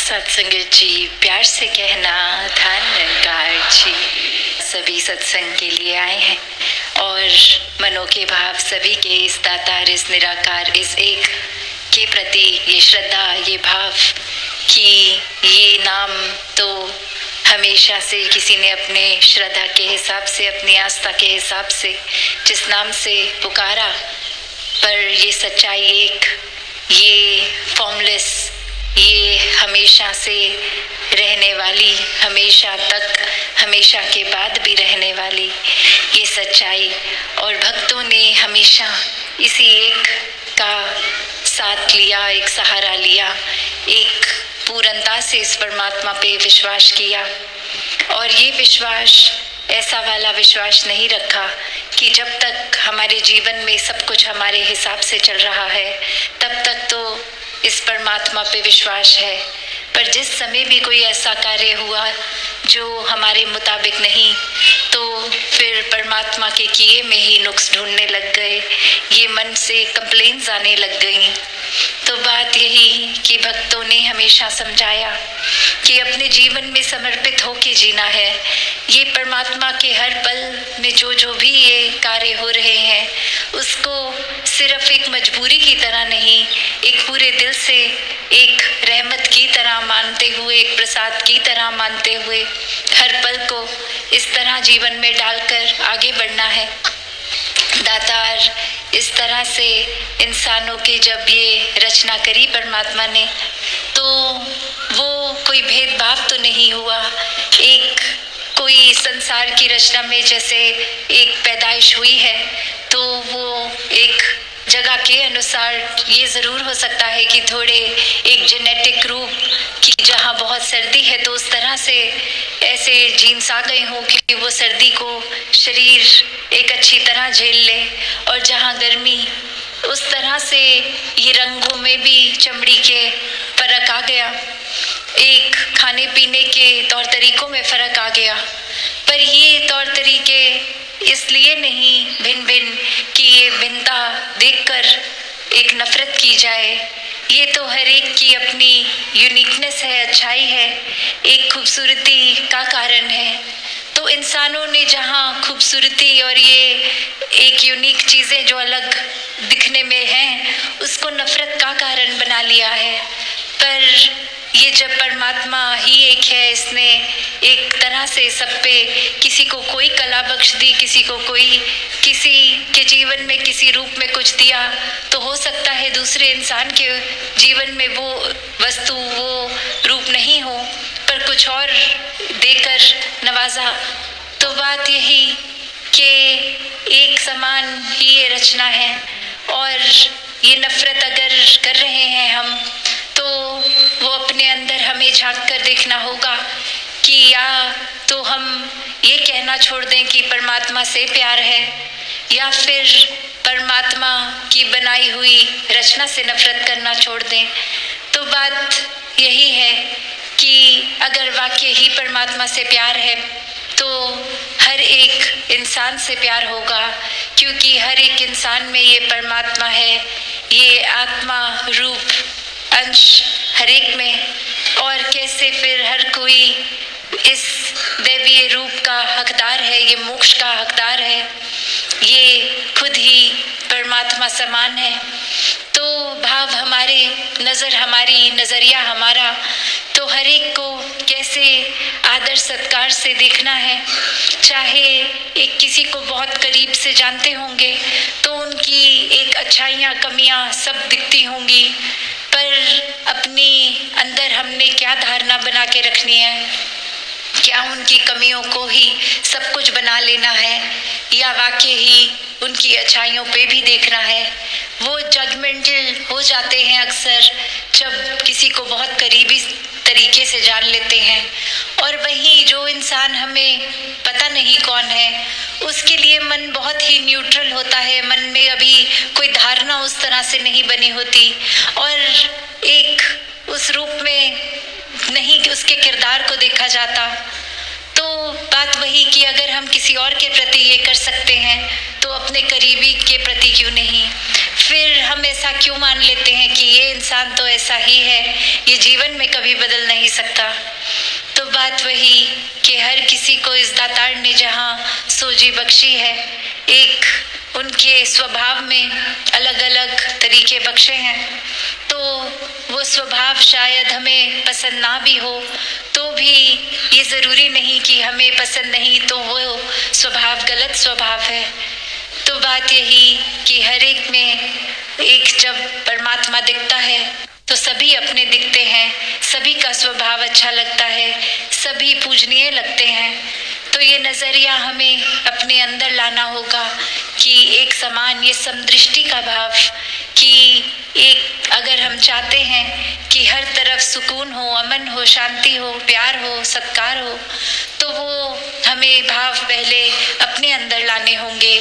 सत्संग जी, प्यार से कहना धन्यकार जी। सभी सत्संग के लिए आए हैं और मनों के भाव सभी के इस दातार, इस निराकार, इस एक के प्रति ये श्रद्धा, ये भाव कि ये नाम तो हमेशा से किसी ने अपने श्रद्धा के हिसाब से, अपनी आस्था के हिसाब से जिस नाम से पुकारा, पर ये सच्चाई एक, ये फॉर्मलेस, ये हमेशा से रहने वाली, हमेशा तक, हमेशा के बाद भी रहने वाली ये सच्चाई। और भक्तों ने हमेशा इसी एक का साथ लिया, एक सहारा लिया, एक पूर्णता से इस परमात्मा पे विश्वास किया। और ये विश्वास ऐसा वाला विश्वास नहीं रखा कि जब तक हमारे जीवन में सब कुछ हमारे हिसाब से चल रहा है तब तक तो इस परमात्मा पे विश्वास है, पर जिस समय भी कोई ऐसा कार्य हुआ जो हमारे मुताबिक नहीं, तो फिर परमात्मा के किए में ही नुक्स ढूंढने लग गए, ये मन से कंप्लेंट्स आने लग गई। तो बात यही कि भक्तों ने हमेशा समझाया कि अपने जीवन में समर्पित होके जीना है। ये परमात्मा के हर पल में जो भी ये कार्य हो रहे हैं उसको सिर्फ एक मजबूरी की तरह नहीं, एक पूरे दिल से, एक रहमत की तरह मानते हुए, एक प्रसाद की तरह मानते हुए हर पल को इस तरह जीवन में डालकर आगे बढ़ना है। दातार इस तरह से इंसानों की जब ये रचना करी परमात्मा ने, तो वो कोई भेदभाव तो नहीं हुआ। एक कोई संसार की रचना में जैसे एक पैदाइश हुई है तो वो एक जगह के अनुसार ये ज़रूर हो सकता है कि थोड़े एक जेनेटिक रूप की जहाँ बहुत सर्दी है तो उस तरह से ऐसे जीन्स आ गए हों कि वो सर्दी को शरीर एक अच्छी तरह झेल ले, और जहाँ गर्मी उस तरह से ये रंगों में भी चमड़ी के फर्क आ गया, एक खाने पीने के तौर तरीकों में फ़र्क आ गया। पर ये तौर तरीके इसलिए नहीं भिन्न भिन्न कि ये भिन्नता देखकर एक नफरत की जाए, ये तो हर एक की अपनी यूनिकनेस है, अच्छाई है, एक खूबसूरती का कारण है। तो इंसानों ने जहाँ खूबसूरती और ये एक यूनिक चीज़ें जो अलग दिखने में हैं उसको नफरत का कारण बना लिया है। पर ये जब परमात्मा ही एक है, इसने एक तरह से सब पे किसी को कोई कला बख्श दी, किसी को कोई किसी के जीवन में किसी रूप में कुछ दिया, तो हो सकता है दूसरे इंसान के जीवन में वो वस्तु, वो रूप नहीं हो, पर कुछ और देकर नवाजा। तो बात यही कि एक समान ही ये रचना है, और ये नफरत अगर कर रहे हैं हम तो वो अपने अंदर हमें झांक कर देखना होगा कि या तो हम ये कहना छोड़ दें कि परमात्मा से प्यार है, या फिर परमात्मा की बनाई हुई रचना से नफरत करना छोड़ दें। तो बात यही है कि अगर वाकई ही परमात्मा से प्यार है तो हर एक इंसान से प्यार होगा, क्योंकि हर एक इंसान में ये परमात्मा है, ये आत्मा रूप अंश हर एक में। और कैसे फिर हर कोई इस दैवीय रूप का हकदार है, ये मोक्ष का हकदार है, ये खुद ही परमात्मा समान है। तो भाव हमारे, नज़र हमारी, नज़रिया हमारा, तो हर एक को कैसे आदर सत्कार से देखना है। चाहे एक किसी को बहुत करीब से जानते होंगे तो उनकी एक अच्छाइयाँ, कमियाँ सब दिखती होंगी, पर अपनी अंदर हमने क्या धारणा बना के रखनी है, क्या उनकी कमियों को ही सब कुछ बना लेना है, या वाकई ही उनकी अच्छाइयों पे भी देखना है। वो जजमेंटल हो जाते हैं अक्सर जब किसी को बहुत करीबी तरीके से जान लेते हैं, और वहीं जो इंसान हमें पता नहीं कौन है उसके लिए मन बहुत ही न्यूट्रल होता है, मन में अभी कोई धारणा उस तरह से नहीं बनी होती, और एक उस रूप में नहीं उसके किरदार को देखा जाता। तो बात वही कि अगर हम किसी और के प्रति ये कर सकते हैं तो अपने करीबी के प्रति क्यों नहीं। फिर हम ऐसा क्यों मान लेते हैं कि ये इंसान तो ऐसा ही है, ये जीवन में कभी बदल नहीं सकता। तो बात वही कि हर किसी को इस दातार ने जहाँ सोजी बख्शी है, एक उनके स्वभाव में अलग अलग तरीके बख्शे हैं, तो वो स्वभाव शायद हमें पसंद ना भी हो, तो भी ये ज़रूरी नहीं कि हमें पसंद नहीं तो वो स्वभाव गलत स्वभाव है। तो बात यही कि हर एक में एक जब परमात्मा दिखता है तो सभी अपने दिखते हैं, सभी का स्वभाव अच्छा लगता है, सभी पूजनीय लगते हैं। तो ये नज़रिया हमें अपने अंदर लाना होगा कि एक समान, ये समदृष्टि का भाव, कि एक अगर हम चाहते हैं कि हर तरफ सुकून हो, अमन हो, शांति हो, प्यार हो, सत्कार हो, तो वो हमें भाव पहले अपने अंदर लाने होंगे।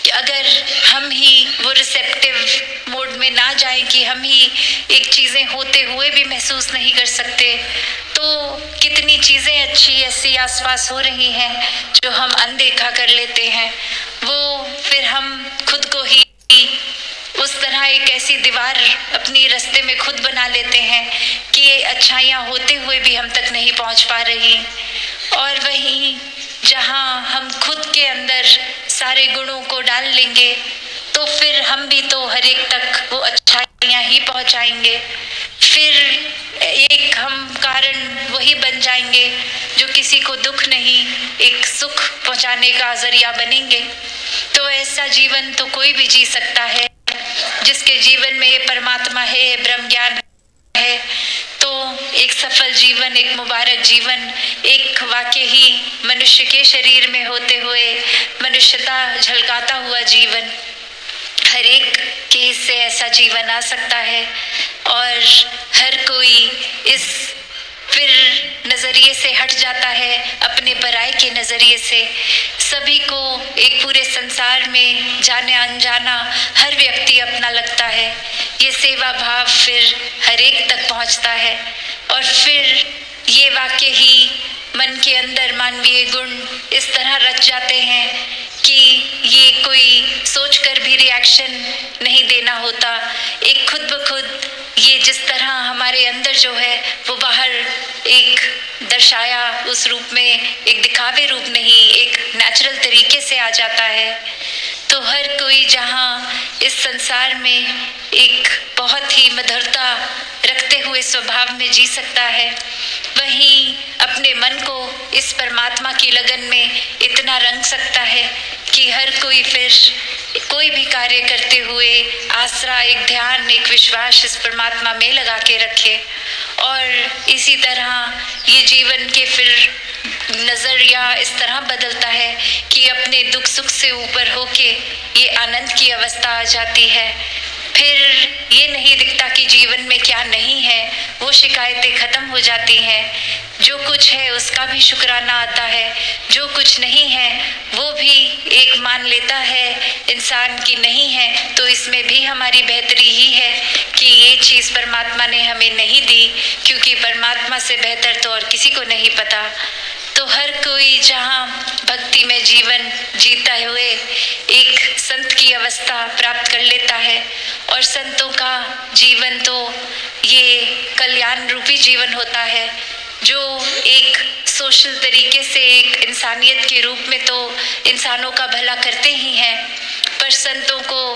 कि अगर हम ही वो रिसेप्टिव मोड में ना जाएं कि हम ही एक चीज़ें होते हुए भी महसूस नहीं कर सकते, तो कितनी चीज़ें अच्छी ऐसी आसपास हो रही हैं जो हम अनदेखा कर लेते हैं। वो फिर हम खुद को ही उस तरह एक ऐसी दीवार अपनी रास्ते में खुद बना लेते हैं कि अच्छाइयाँ होते हुए भी हम तक नहीं पहुँच पा रही। और वहीं जहाँ हम खुद के अंदर सारे गुणों को डाल लेंगे तो फिर हम भी तो हर एक तक वो अच्छाइयाँ ही पहुँचाएंगे। फिर एक हम कारण वही बन जाएंगे जो किसी को दुख नहीं, एक सुख पहुँचाने का जरिया बनेंगे। तो ऐसा जीवन तो कोई भी जी सकता है जिसके जीवन में ये परमात्मा है, ब्रह्म ज्ञान है। तो एक सफल जीवन, एक मुबारक जीवन, एक वाकई ही मनुष्य के शरीर में होते हुए मनुष्यता झलकाता हुआ जीवन, हर एक के हिस्से ऐसा जीवन आ सकता है। और हर कोई इस फिर नज़रिए से हट जाता है, अपने पराये के नज़रिए से। सभी को एक पूरे संसार में जाने अनजाना हर व्यक्ति अपना लगता है। ये सेवा भाव फिर हर एक तक पहुंचता है और फिर ये वाकई ही मन के अंदर मानवीय गुण इस तरह रच जाते हैं कि ये कोई सोचकर भी रिएक्शन नहीं देना होता। एक खुद ब खुद ये जिस तरह हमारे अंदर जो है वो बाहर एक दर्शाया उस रूप में, एक दिखावे रूप नहीं, एक नेचुरल तरीके से आ जाता है। तो हर कोई जहाँ इस संसार में एक बहुत ही मधुरता रखते हुए स्वभाव में जी सकता है, वहीं अपने मन को इस परमात्मा की लगन में इतना रंग सकता है कि हर कोई फिर कोई भी कार्य करते हुए आसरा, एक ध्यान, एक विश्वास इस परमात्मा में लगा के रखे। और इसी तरह ये जीवन के फिर नज़रिया इस तरह बदलता है कि अपने दुख सुख से ऊपर होके ये आनंद की अवस्था आ जाती है। फिर ये नहीं दिखता कि जीवन में क्या नहीं है, वो शिकायतें ख़त्म हो जाती हैं। जो कुछ है उसका भी शुक्राना आता है, जो कुछ नहीं है वो भी एक मान लेता है इंसान की नहीं है तो इसमें भी हमारी बेहतरी ही है कि ये चीज़ परमात्मा ने हमें नहीं दी, क्योंकि परमात्मा से बेहतर तो और किसी को नहीं पता। तो हर कोई जहाँ भक्ति में जीवन जीता हुए एक संत की अवस्था प्राप्त कर लेता है। और संतों का जीवन तो ये कल्याण रूपी जीवन होता है, जो एक सोशल तरीके से एक इंसानियत के रूप में तो इंसानों का भला करते ही हैं, पर संतों को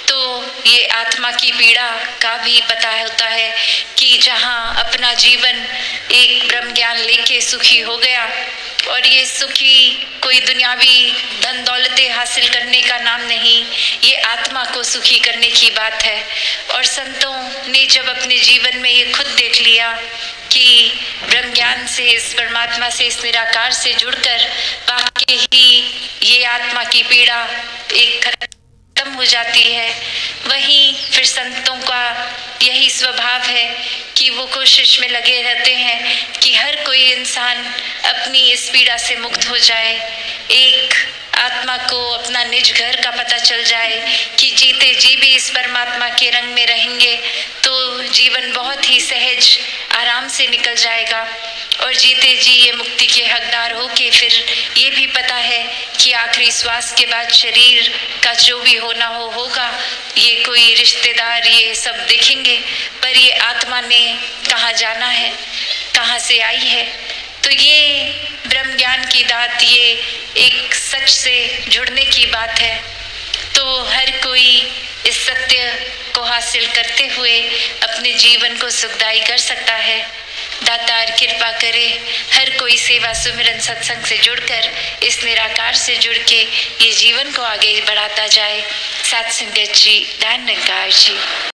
तो ये आत्मा की पीड़ा का भी पता होता है कि जहाँ अपना जीवन एक ब्रह्म ज्ञान लेके सुखी हो गया, और ये सुखी कोई दुनियावी धन दौलतें हासिल करने का नाम नहीं, ये आत्मा को सुखी करने की बात है। और संतों ने जब अपने जीवन में ये खुद देख लिया कि ब्रह्म ज्ञान से, इस परमात्मा से, इस निराकार से जुड़कर वाकई ही ये आत्मा की पीड़ा एक खत्म हो जाती है, वहीं फिर संतों का यही स्वभाव है कि वो कोशिश में लगे रहते हैं कि हर कोई इंसान अपनी इस पीड़ा से मुक्त हो जाए, एक आत्मा को अपना निज घर का पता चल जाए कि जीते जी भी इस परमात्मा के रंग में रहेंगे तो जीवन बहुत ही सहज आराम से निकल जाएगा। और जीते जी ये मुक्ति के हकदार हो के फिर ये भी पता है कि आखिरी श्वास के बाद शरीर का जो भी होना होगा, ये कोई रिश्तेदार ये सब देखेंगे, पर ये आत्मा ने कहाँ जाना है, कहाँ से आई है। तो ये ब्रह्म ज्ञान की दात, ये एक सच से जुड़ने की बात है। तो हर कोई इस सत्य को हासिल करते हुए अपने जीवन को सुखदायी कर सकता है। दातार कृपा करे हर कोई सेवा सुमिरन सत्संग से जुड़कर इस निराकार से जुड़ के ये जीवन को आगे बढ़ाता जाए। सत्संगत जी, धन निरंकार जी।